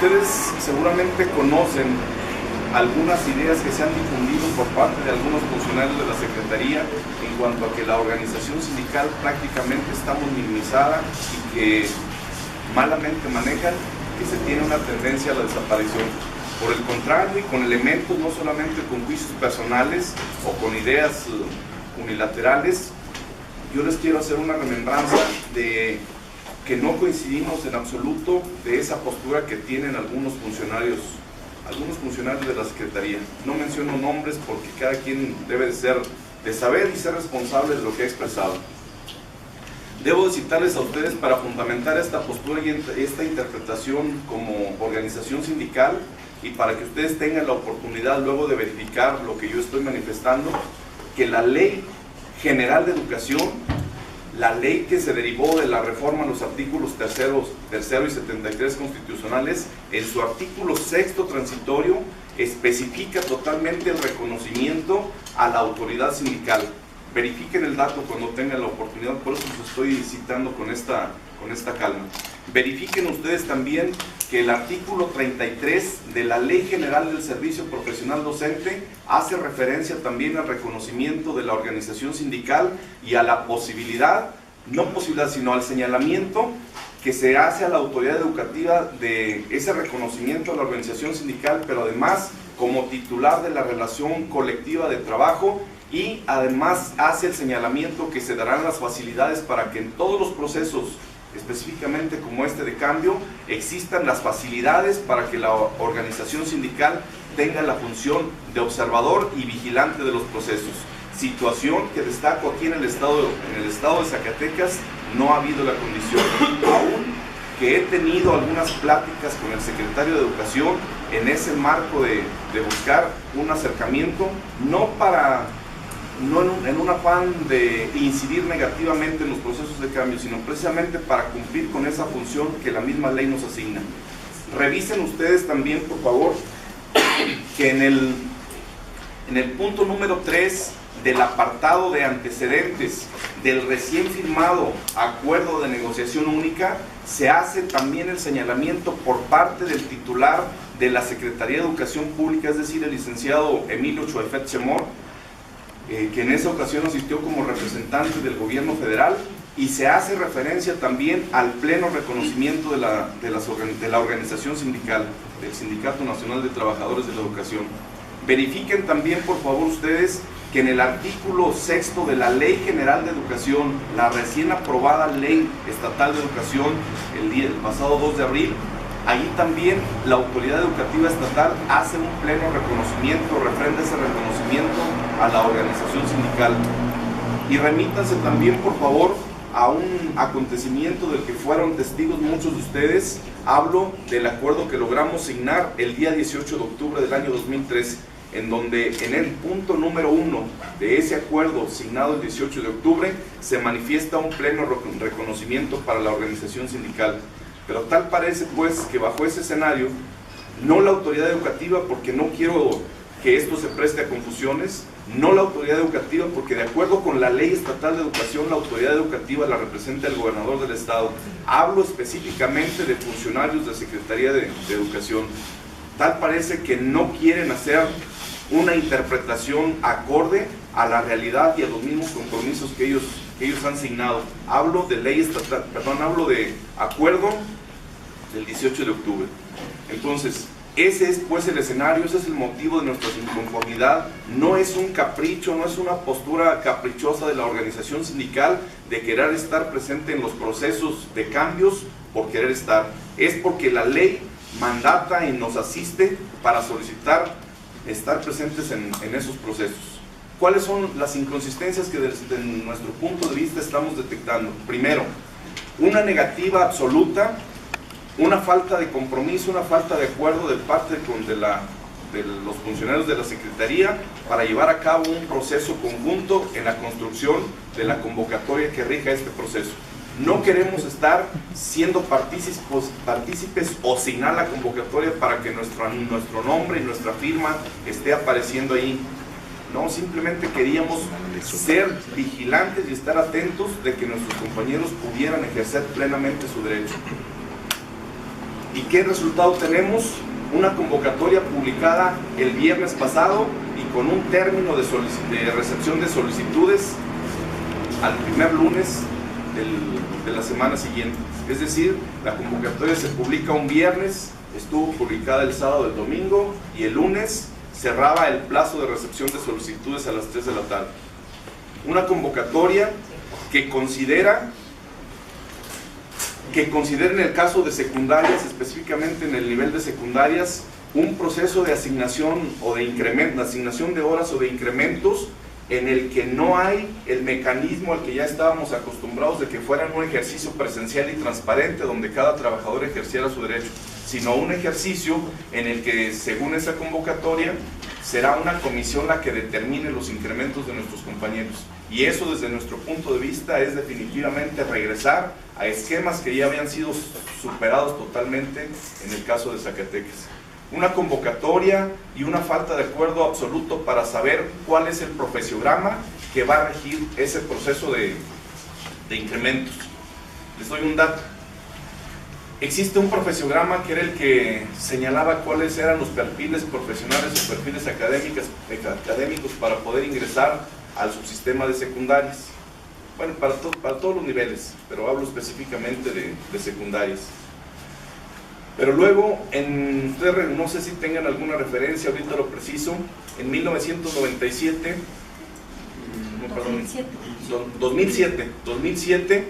Ustedes seguramente conocen algunas ideas que se han difundido por parte de algunos funcionarios de la Secretaría en cuanto a que la organización sindical prácticamente está muy minimizada y que malamente manejan, que se tiene una tendencia a la desaparición. Por el contrario, y con elementos no solamente con juicios personales o con ideas unilaterales, yo les quiero hacer una remembranza de que no coincidimos en absoluto de esa postura que tienen algunos funcionarios de la Secretaría. No menciono nombres porque cada quien debe de saber y ser responsable de lo que ha expresado. Debo de citarles a ustedes para fundamentar esta postura y esta interpretación como organización sindical, y para que ustedes tengan la oportunidad luego de verificar lo que yo estoy manifestando, que la Ley General de Educación, la ley que se derivó de la reforma en los artículos 3 y 73 constitucionales, en su artículo 6º transitorio, especifica totalmente el reconocimiento a la autoridad sindical. Verifiquen el dato cuando tengan la oportunidad, por eso los estoy citando con esta calma. Verifiquen ustedes también que el artículo 33 de la Ley General del Servicio Profesional Docente hace referencia también al reconocimiento de la organización sindical y a la posibilidad, no posibilidad, sino al señalamiento que se hace a la autoridad educativa de ese reconocimiento a la organización sindical, pero además como titular de la relación colectiva de trabajo, y además hace el señalamiento que se darán las facilidades para que en todos los procesos, específicamente como este de cambio, existan las facilidades para que la organización sindical tenga la función de observador y vigilante de los procesos. Situación que destaco aquí en el estado de Zacatecas, no ha habido la condición, aún que he tenido algunas pláticas con el secretario de Educación en ese marco de buscar un acercamiento, no en un afán de incidir negativamente en los procesos de cambio, sino precisamente para cumplir con esa función que la misma ley nos asigna. Revisen ustedes también, por favor, que en el punto número 3 del apartado de antecedentes del recién firmado acuerdo de negociación única, se hace también el señalamiento por parte del titular de la Secretaría de Educación Pública, es decir, el licenciado Emilio Choefet Chemor, que en esa ocasión asistió como representante del gobierno federal, y se hace referencia también al pleno reconocimiento de la organización sindical, del Sindicato Nacional de Trabajadores de la Educación. Verifiquen también, por favor, ustedes, que en el artículo 6º de la Ley General de Educación, la recién aprobada Ley Estatal de Educación, el pasado 2 de abril, ahí también la autoridad educativa estatal hace un pleno reconocimiento, refrenda ese reconocimiento a la organización sindical. Y remítanse también, por favor, a un acontecimiento del que fueron testigos muchos de ustedes. Hablo del acuerdo que logramos signar el día 18 de octubre del año 2003, en donde en el punto número 1 de ese acuerdo signado el 18 de octubre se manifiesta un pleno reconocimiento para la organización sindical. Pero tal parece pues que bajo ese escenario, no la autoridad educativa, porque no quiero que esto se preste a confusiones, no la autoridad educativa, porque de acuerdo con la Ley Estatal de Educación, la autoridad educativa la representa el gobernador del estado. Hablo específicamente de funcionarios de Secretaría de Educación. Tal parece que no quieren hacer una interpretación acorde a la realidad y a los mismos compromisos que ellos han signado. Hablo de ley estatal, hablo de acuerdo del 18 de octubre. Entonces, ese es pues el escenario, ese es el motivo de nuestra inconformidad. No es un capricho, no es una postura caprichosa de la organización sindical de querer estar presente en los procesos de cambios por querer estar. Es porque la ley mandata y nos asiste para solicitar estar presentes en esos procesos. ¿Cuáles son las inconsistencias que desde nuestro punto de vista estamos detectando? Primero, una negativa absoluta, una falta de compromiso, una falta de acuerdo de parte de los funcionarios de la Secretaría para llevar a cabo un proceso conjunto en la construcción de la convocatoria que rija este proceso. No queremos estar siendo partícipes o signar la convocatoria para que nuestro nombre y nuestra firma esté apareciendo ahí. No, simplemente queríamos ser vigilantes y estar atentos de que nuestros compañeros pudieran ejercer plenamente su derecho. ¿Y qué resultado tenemos? Una convocatoria publicada el viernes pasado y con un término de recepción de solicitudes al primer lunes de la semana siguiente. Es decir, la convocatoria se publica un viernes, estuvo publicada el sábado, el domingo, y el lunes cerraba el plazo de recepción de solicitudes a las 3 de la tarde. Una convocatoria que considera en el caso de secundarias, específicamente en el nivel de secundarias, un proceso de asignación o de incremento, asignación de horas o de incrementos en el que no hay el mecanismo al que ya estábamos acostumbrados de que fuera un ejercicio presencial y transparente donde cada trabajador ejerciera su derecho, sino un ejercicio en el que, según esa convocatoria, será una comisión la que determine los incrementos de nuestros compañeros. Y eso, desde nuestro punto de vista, es definitivamente regresar a esquemas que ya habían sido superados totalmente en el caso de Zacatecas. Una convocatoria y una falta de acuerdo absoluto para saber cuál es el profesiograma que va a regir ese proceso de incrementos. Les doy un dato. Existe un profesiograma que era el que señalaba cuáles eran los perfiles profesionales o perfiles académicos para poder ingresar al subsistema de secundarias. Bueno, para todos los niveles, pero hablo específicamente de secundarias. Pero luego, no sé si tengan alguna referencia, ahorita lo preciso, en 1997, 2007,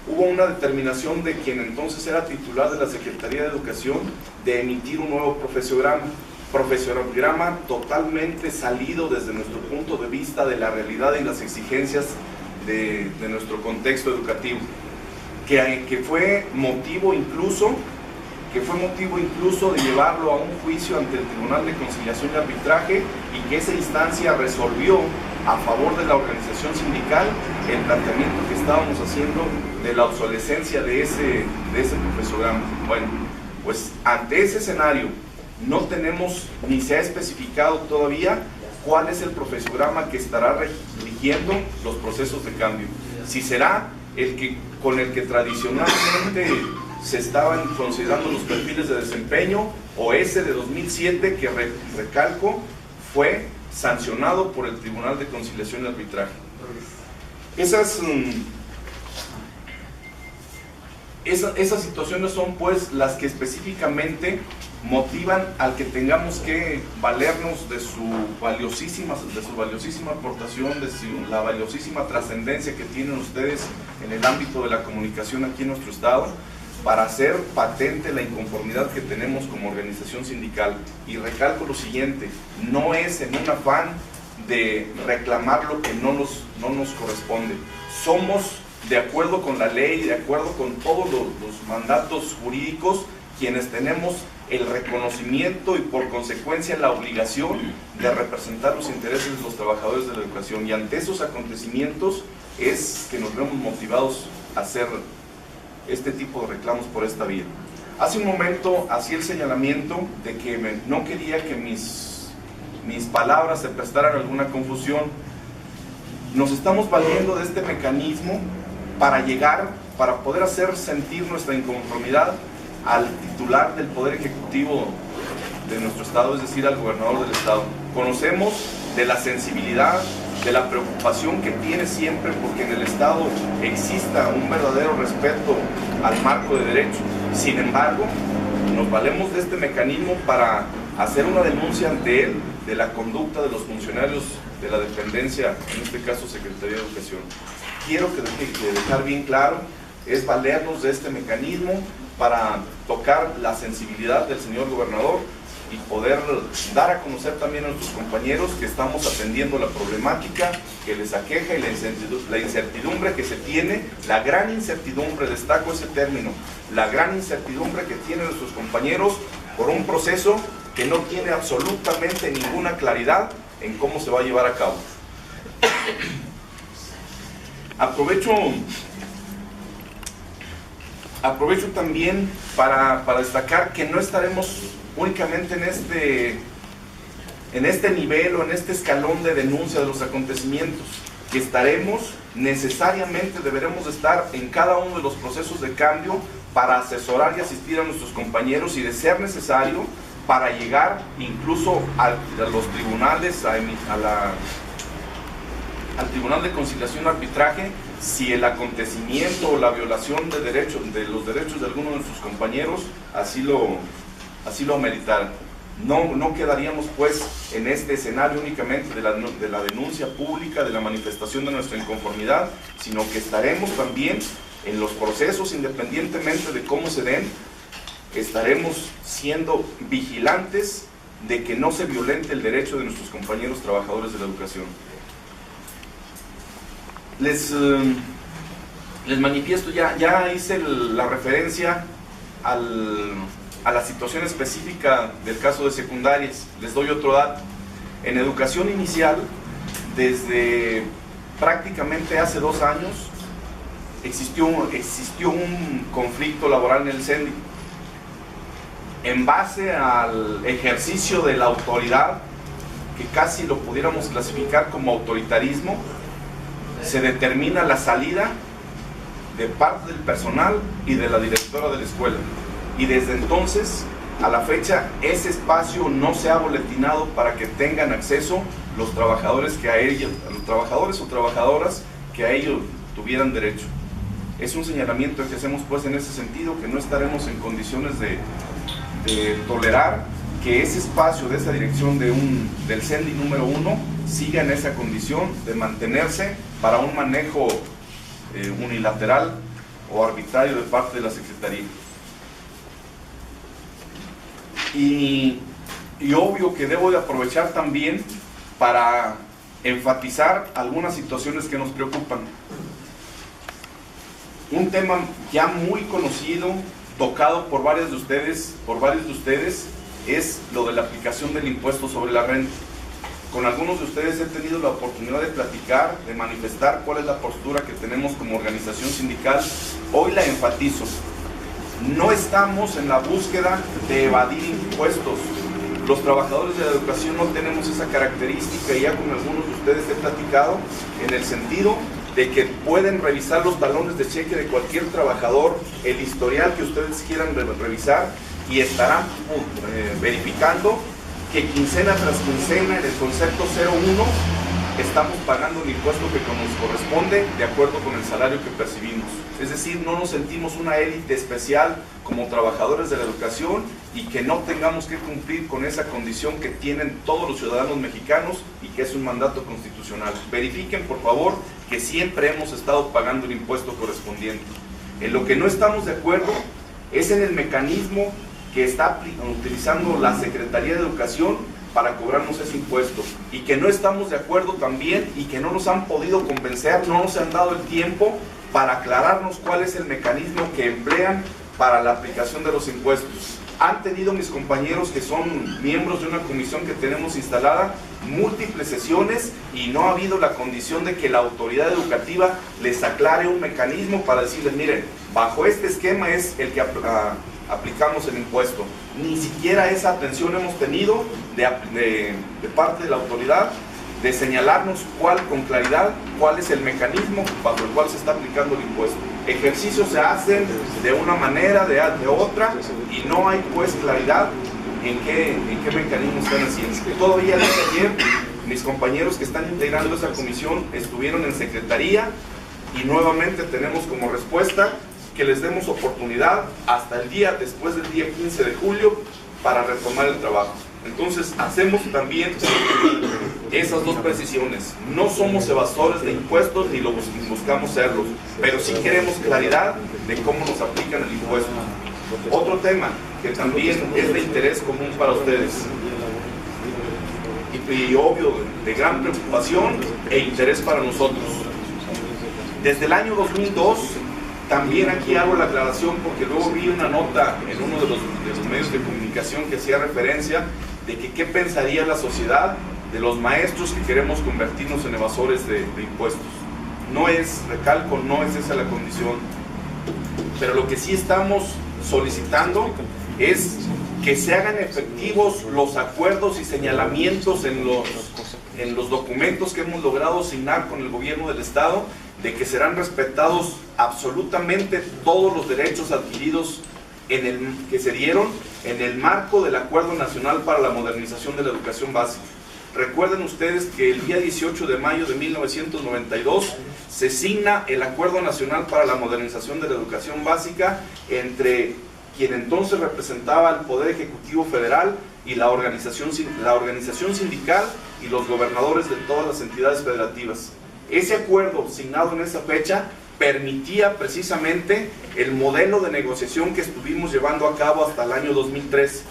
hubo una determinación de quien entonces era titular de la Secretaría de Educación de emitir un nuevo profesiograma totalmente salido desde nuestro punto de vista de la realidad y las exigencias de nuestro contexto educativo, que fue motivo incluso de llevarlo a un juicio ante el Tribunal de Conciliación y Arbitraje, y que esa instancia resolvió a favor de la organización sindical el planteamiento que estábamos haciendo de la obsolescencia de ese profesorama. Bueno, pues ante ese escenario no tenemos ni se ha especificado todavía cuál es el profesorama que estará rigiendo los procesos de cambio. Si será con el que tradicionalmente se estaban considerando los perfiles de desempeño, o ese de 2007 que, recalco, fue sancionado por el Tribunal de Conciliación y Arbitraje. Esas situaciones son pues las que específicamente motivan al que tengamos que valernos de su valiosísima aportación, la valiosísima trascendencia que tienen ustedes en el ámbito de la comunicación aquí en nuestro estado, para hacer patente la inconformidad que tenemos como organización sindical. Y recalco lo siguiente: no es en un afán de reclamar lo que no nos corresponde. Somos, de acuerdo con la ley, de acuerdo con todos los mandatos jurídicos, quienes tenemos el reconocimiento y por consecuencia la obligación de representar los intereses de los trabajadores de la educación, y ante esos acontecimientos es que nos vemos motivados a hacer este tipo de reclamos por esta vía. Hace un momento hacía el señalamiento de que no quería que mis palabras se prestaran a alguna confusión. Nos estamos valiendo de este mecanismo para poder hacer sentir nuestra inconformidad al titular del Poder Ejecutivo de nuestro estado, es decir, al gobernador del estado. Conocemos de la sensibilidad, de la preocupación que tiene siempre porque en el estado exista un verdadero respeto al marco de derecho. Sin embargo, nos valemos de este mecanismo para hacer una denuncia ante él de la conducta de los funcionarios de la dependencia, en este caso Secretaría de Educación. Quiero dejar bien claro, es valernos de este mecanismo para tocar la sensibilidad del señor gobernador y poder dar a conocer también a nuestros compañeros que estamos atendiendo la problemática que les aqueja y la incertidumbre que se tiene, la gran incertidumbre, destaco ese término, la gran incertidumbre que tienen nuestros compañeros por un proceso que no tiene absolutamente ninguna claridad en cómo se va a llevar a cabo. Aprovecho también para destacar que no estaremos únicamente en este nivel o en este escalón de denuncia de los acontecimientos, que necesariamente deberemos estar en cada uno de los procesos de cambio para asesorar y asistir a nuestros compañeros y, de ser necesario, para llegar incluso a los tribunales, al Tribunal de Conciliación y Arbitraje, si el acontecimiento o la violación de los derechos de alguno de nuestros compañeros así lo ameritara. No quedaríamos pues en este escenario únicamente de la denuncia pública, de la manifestación de nuestra inconformidad, sino que estaremos también en los procesos, independientemente de cómo se den, estaremos siendo vigilantes de que no se violente el derecho de nuestros compañeros trabajadores de la educación. Les manifiesto, ya hice la referencia a la situación específica del caso de secundarias. Les doy otro dato. En educación inicial, desde prácticamente hace 2 años, existió un conflicto laboral en el CENDI. En base al ejercicio de la autoridad, que casi lo pudiéramos clasificar como autoritarismo, se determina la salida de parte del personal y de la directora de la escuela. Y desde entonces, a la fecha, ese espacio no se ha boletinado para que tengan acceso los trabajadores o trabajadoras que a ello tuvieran derecho. Es un señalamiento que hacemos pues en ese sentido, que no estaremos en condiciones de tolerar que ese espacio de esa dirección del CENDI número 1 siga en esa condición de mantenerse para un manejo unilateral o arbitrario de parte de la Secretaría. Y obvio que debo de aprovechar también para enfatizar algunas situaciones que nos preocupan. Un tema ya muy conocido, tocado por varios de ustedes, es lo de la aplicación del impuesto sobre la renta. Con algunos de ustedes he tenido la oportunidad de platicar, de manifestar cuál es la postura que tenemos como organización sindical. Hoy la enfatizo. No estamos en la búsqueda de evadir impuestos. Los trabajadores de la educación no tenemos esa característica, y ya con algunos de ustedes he platicado en el sentido de que pueden revisar los talones de cheque de cualquier trabajador, el historial que ustedes quieran revisar, y estarán verificando que quincena tras quincena, en el concepto 01, estamos pagando el impuesto que nos corresponde de acuerdo con el salario que percibimos. Es decir, no nos sentimos una élite especial como trabajadores de la educación, y que no tengamos que cumplir con esa condición que tienen todos los ciudadanos mexicanos y que es un mandato constitucional. Verifiquen, por favor, que siempre hemos estado pagando el impuesto correspondiente. En lo que no estamos de acuerdo es en el mecanismo que está utilizando la Secretaría de Educación para cobrarnos ese impuesto, y que no estamos de acuerdo también, y que no nos han podido convencer, no nos han dado el tiempo para aclararnos cuál es el mecanismo que emplean para la aplicación de los impuestos. Han tenido mis compañeros, que son miembros de una comisión que tenemos instalada, múltiples sesiones, y no ha habido la condición de que la autoridad educativa les aclare un mecanismo para decirles: miren, bajo este esquema es el que aplicamos el impuesto. Ni siquiera esa atención hemos tenido de parte de la autoridad, de señalarnos con claridad cuál es el mecanismo bajo el cual se está aplicando el impuesto. Ejercicios se hacen de una manera, de otra, y no hay pues claridad en qué mecanismo están haciendo. Todavía desde ayer, mis compañeros que están integrando esa comisión estuvieron en Secretaría, y nuevamente tenemos como respuesta que les demos oportunidad hasta después del día 15 de julio para retomar el trabajo. Entonces, hacemos también esas dos precisiones. No somos evasores de impuestos, ni lo buscamos serlos, pero sí queremos claridad de cómo nos aplican el impuesto. Otro tema que también es de interés común para ustedes, y obvio de gran preocupación e interés para nosotros. Desde el año 2002, también aquí hago la aclaración porque luego vi una nota en uno de los medios de comunicación que hacía referencia de que qué pensaría la sociedad de los maestros que queremos convertirnos en evasores de impuestos. No es, recalco, no es esa la condición, pero lo que sí estamos solicitando es que se hagan efectivos los acuerdos y señalamientos en los documentos que hemos logrado asignar con el gobierno del Estado, de que serán respetados absolutamente todos los derechos adquiridos que se dieron en el marco del Acuerdo Nacional para la Modernización de la Educación Básica. Recuerden ustedes que el día 18 de mayo de 1992 se signa el Acuerdo Nacional para la Modernización de la Educación Básica entre quien entonces representaba al Poder Ejecutivo Federal y la organización sindical y los gobernadores de todas las entidades federativas. Ese acuerdo, signado en esa fecha, permitía precisamente el modelo de negociación que estuvimos llevando a cabo hasta el año 2003.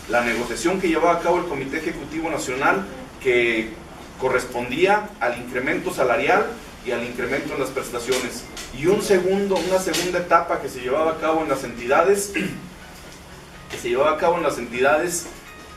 La negociación que llevaba a cabo el Comité Ejecutivo Nacional, que correspondía al incremento salarial y al incremento en las prestaciones. Y una segunda etapa que se llevaba a cabo en las entidades,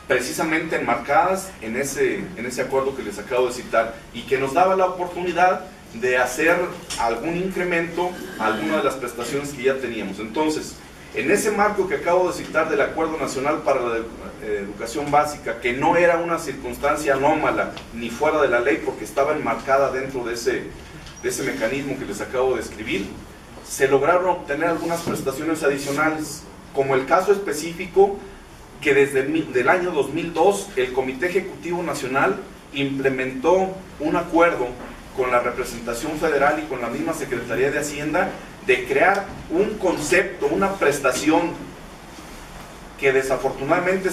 precisamente enmarcadas en ese acuerdo que les acabo de citar, y que nos daba la oportunidad de hacer algún incremento a alguna de las prestaciones que ya teníamos. Entonces, en ese marco que acabo de citar del Acuerdo Nacional para la Educación Básica, que no era una circunstancia anómala ni fuera de la ley porque estaba enmarcada dentro de ese mecanismo que les acabo de describir, se lograron obtener algunas prestaciones adicionales, como el caso específico que desde el año 2002 el Comité Ejecutivo Nacional implementó un acuerdo con la representación federal y con la misma Secretaría de Hacienda de crear un concepto, una prestación que desafortunadamente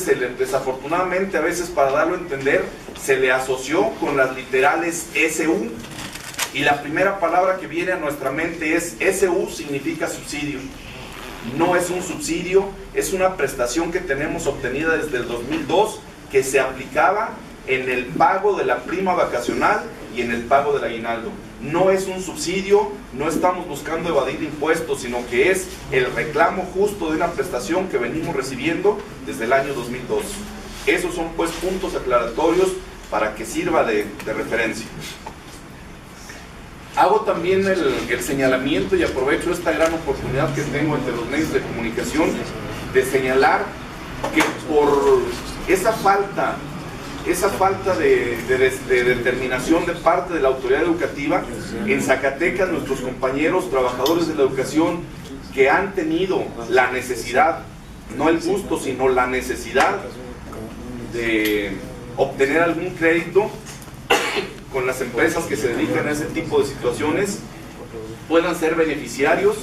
a veces, para darlo a entender, se le asoció con las literales SU, y la primera palabra que viene a nuestra mente es SU, significa subsidio. No es un subsidio, es una prestación que tenemos obtenida desde el 2002, que se aplicaba en el pago de la prima vacacional y en el pago del aguinaldo. No es un subsidio, no estamos buscando evadir impuestos, sino que es el reclamo justo de una prestación que venimos recibiendo desde el año 2002. Esos son pues puntos aclaratorios para que sirva de referencia. Hago también el señalamiento, y aprovecho esta gran oportunidad que tengo entre los medios de comunicación, de señalar que por esa falta de determinación de parte de la autoridad educativa, en Zacatecas nuestros compañeros trabajadores de la educación que han tenido la necesidad, no el gusto, sino la necesidad de obtener algún crédito con las empresas que se dedican a ese tipo de situaciones, puedan ser beneficiarios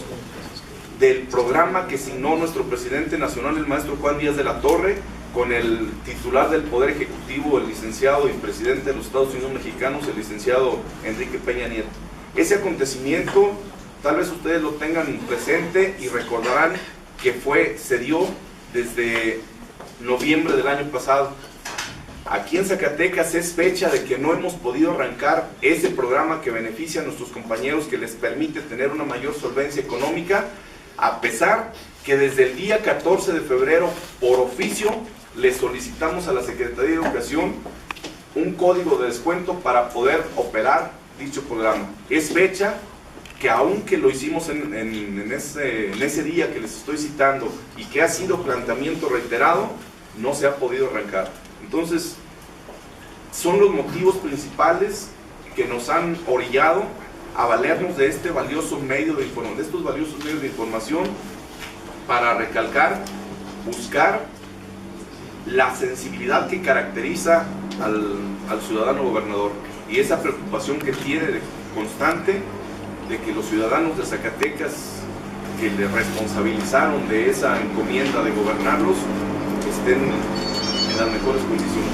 del programa que signó nuestro presidente nacional, el maestro Juan Díaz de la Torre, con el titular del Poder Ejecutivo, el licenciado y presidente de los Estados Unidos Mexicanos, el licenciado Enrique Peña Nieto. Ese acontecimiento, tal vez ustedes lo tengan presente y recordarán que se dio desde noviembre del año pasado. Aquí en Zacatecas es fecha de que no hemos podido arrancar ese programa que beneficia a nuestros compañeros, que les permite tener una mayor solvencia económica, a pesar que desde el día 14 de febrero, por oficio, le solicitamos a la Secretaría de Educación un código de descuento para poder operar dicho programa. Es fecha que, aunque lo hicimos en ese día que les estoy citando y que ha sido planteamiento reiterado, no se ha podido arrancar. Entonces, son los motivos principales que nos han orillado a valernos de estos valiosos medios de información para recalcar, buscar la sensibilidad que caracteriza al ciudadano gobernador, y esa preocupación que tiene constante de que los ciudadanos de Zacatecas, que le responsabilizaron de esa encomienda de gobernarlos, estén en las mejores condiciones.